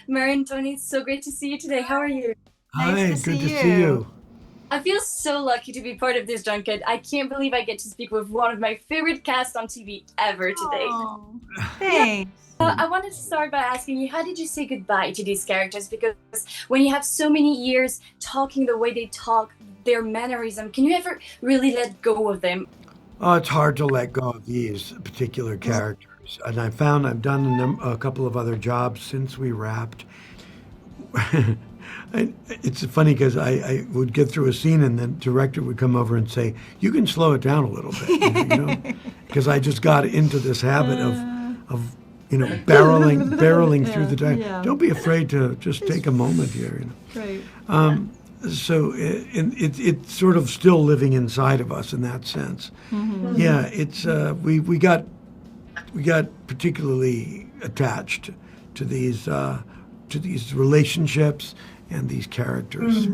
Marin, Tony, it's so great to see you today. How are you? Hi, Nice to good to see see you. you. I feel so lucky to be part of this junket. I can't believe I get to speak with one of my favorite casts on TV ever today. Oh, Yeah, thanks. I wanted to start by asking you, how did you say goodbye to these characters? Because when you have so many years talking the way they talk, their mannerism, can you ever really let go of them? Oh, it's hard to let go of these particular characters. And I found I've done a couple of other jobs since we wrapped. It's funny because I would get through a scene and the director would come over and say, "You can slow it down a little bit," because I just got into this habit of barreling through Yeah, the time. yeah. Don't be afraid to just take a moment here. Right. So it's sort of still living inside of us in that sense. Yeah, it's we got particularly attached to these relationships and these characters.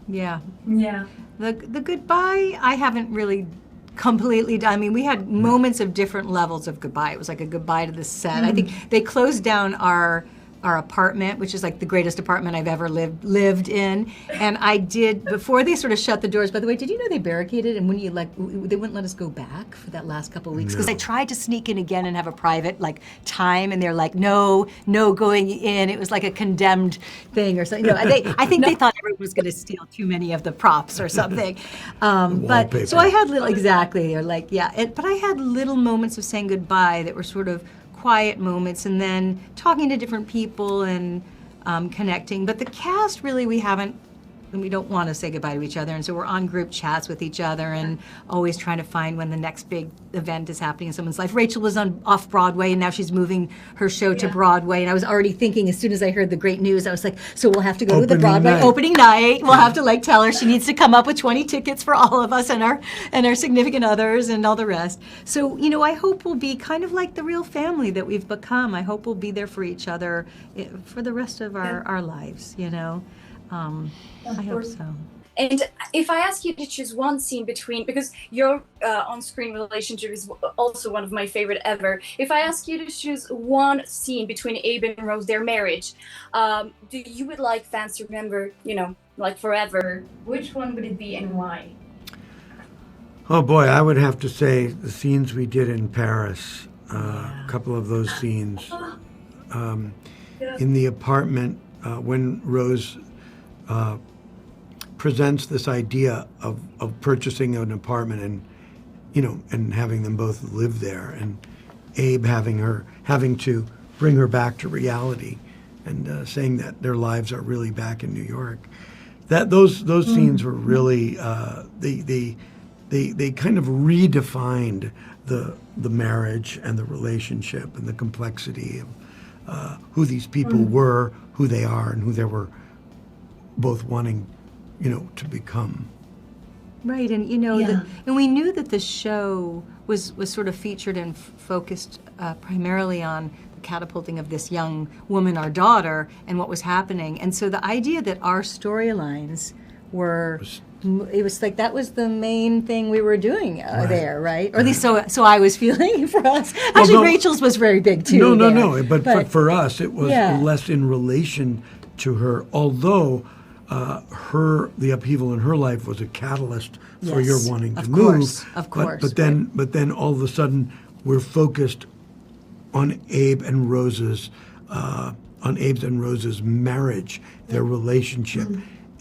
Yeah. Yeah. The goodbye, I haven't really completely done. I mean, we had moments of different levels of goodbye. It was like a goodbye to the set. I think they closed down our apartment, which is like the greatest apartment I've ever lived in. And I did, before they sort of shut the doors, by the way, did you know they barricaded and when you they wouldn't let us go back for that last couple of weeks? Because I tried to sneak in again and have a private time and they're like, no going in. It was like a condemned thing or something. I think they thought everyone was going to steal too many of the props or something. But so I had exactly, they're like, yeah. But I had little moments of saying goodbye that were sort of quiet moments and then talking to different people and connecting. But the cast, really, we don't want to say goodbye to each other. And so we're on group chats with each other and always trying to find when the next big event is happening in someone's life. Rachel was off Broadway and now she's moving her show to Broadway. And I was already thinking, as soon as I heard the great news, I was like, so we'll have to go to the Broadway opening night. We'll have to tell her she needs to come up with 20 tickets for all of us and our significant others and all the rest. So, I hope we'll be kind of like the real family that we've become. I hope we'll be there for each other for the rest of our lives, I hope so. And if I ask you to choose one scene between, because your on-screen relationship is also one of my favorite ever. If I ask you to choose one scene between Abe and Rose, their marriage, do you would like fans to remember, forever? Which one would it be and why? Oh boy, I would have to say the scenes we did in Paris. A couple of those scenes in the apartment when Rose presents this idea of purchasing an apartment and having them both live there, and Abe having to bring her back to reality and saying that their lives are really back in New York. Those scenes were really they kind of redefined the marriage and the relationship and the complexity of who these people were, who they are, and who they were both wanting, to become. Right, and and we knew that the show was sort of featured and focused primarily on the catapulting of this young woman, our daughter, and what was happening. And so the idea that our storylines were, it was like that was the main thing we were doing there, right? Or at least so I was feeling for us. Actually, Rachel's was very big too. No. But for us, it was less in relation to her, although the upheaval in her life was a catalyst for your wanting to move. Of course. But then all of a sudden we're focused on Abe's and Rose's marriage, their relationship,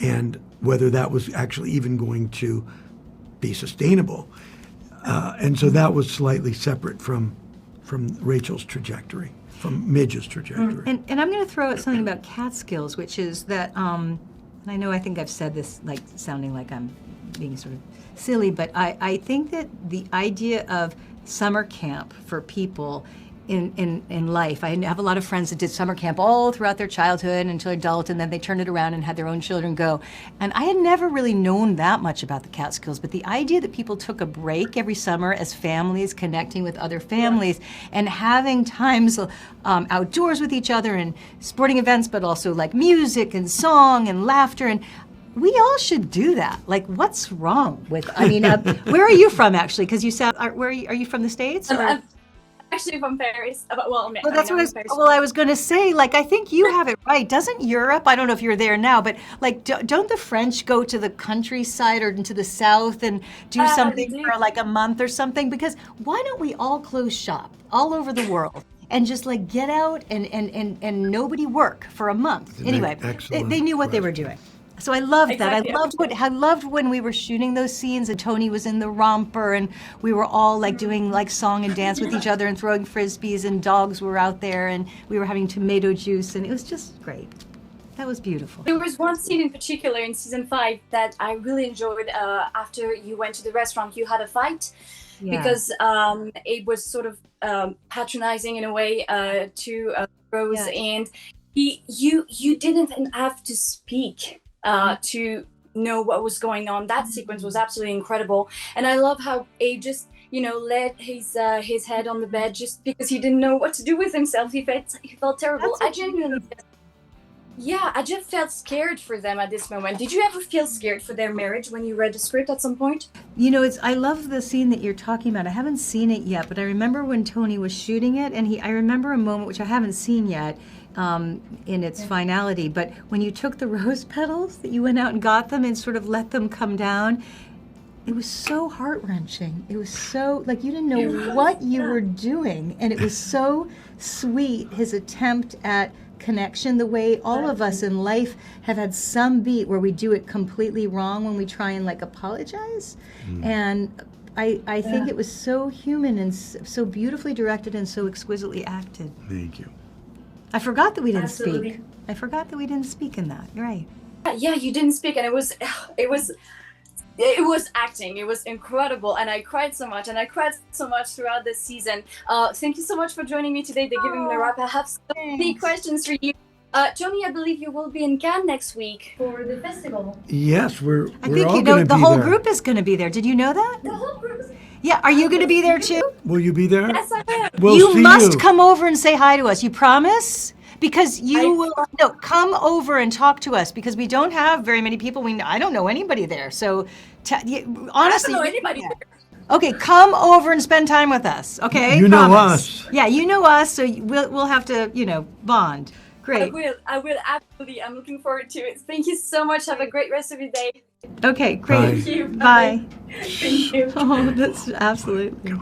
and whether that was actually even going to be sustainable. And so that was slightly separate from Rachel's trajectory, from Midge's trajectory. And I'm going to throw out something about Catskills, which is that, and I think I've said this sounding like I'm being sort of silly, but I think that the idea of summer camp for people in life. I have a lot of friends that did summer camp all throughout their childhood until adult, and then they turned it around and had their own children go. And I had never really known that much about the Catskills, but the idea that people took a break every summer as families, connecting with other families, and having times outdoors with each other and sporting events, but also like music and song and laughter, and we all should do that. Like, what's wrong with, where are you from, actually? Because you sound, are you from the States? I'm actually from Paris. Well, Well, that's what I was going to say. Like, I think you have it right. Doesn't Europe, I don't know if you're there now, but like, don't the French go to the countryside or into the south and do something for like a month or something? Because why don't we all close shop all over the world and just like get out and nobody work for a month? Anyway, they knew what they were doing. So I loved that. I loved when we were shooting those scenes and Tony was in the romper and we were all like doing like song and dance with each other and throwing frisbees and dogs were out there and we were having tomato juice and it was just great. That was beautiful. There was one scene in particular in season 5 that I really enjoyed. After you went to the restaurant, you had a fight because Abe was sort of patronizing in a way to Rose, and you didn't even have to speak to know what was going on. That sequence was absolutely incredible, and I love how Abe just laid his head on the bed just because he didn't know what to do with himself. He felt terrible. I just felt scared for them at this moment. Did you ever feel scared for their marriage when you read the script at some point? I love the scene that you're talking about. I haven't seen it yet, but I remember when Tony was shooting it, and I remember a moment which I haven't seen yet in its finality, but when you took the rose petals, that you went out and got them and sort of let them come down, it was so heart-wrenching. It was so, like, you didn't know what you were doing, and it was so sweet, his attempt at connection, the way all of us in life have had some beat where we do it completely wrong when we try and like apologize. And I think it was so human and so beautifully directed and so exquisitely acted. Thank you. I forgot that we didn't speak. I forgot that we didn't speak in that. You're right. Yeah, you didn't speak, and it was acting. It was incredible, and I cried so much throughout this season. Thank you so much for joining me today. They're giving me a wrap. I have so many questions for you. Tony, I believe you will be in Cannes next week for the festival. Yes, we're I think all going to be the whole there. group is going to be there. Did you know that? The whole group is... Yeah, are you going to be there too? Will you be there? Yes, I am. We'll You see must come over and say hi to us. You promise? Because come over and talk to us because we don't have very many people. I don't know anybody there. So honestly, I don't know anybody there. Okay, come over and spend time with us. Okay, You know Promise. us. Yeah, you know us. So we'll have to bond. Great. I will absolutely. I'm looking forward to it. Thank you so much. Have a great rest of your day. Okay, great. Bye. Thank you. Bye. Thank you. Oh, that's absolutely.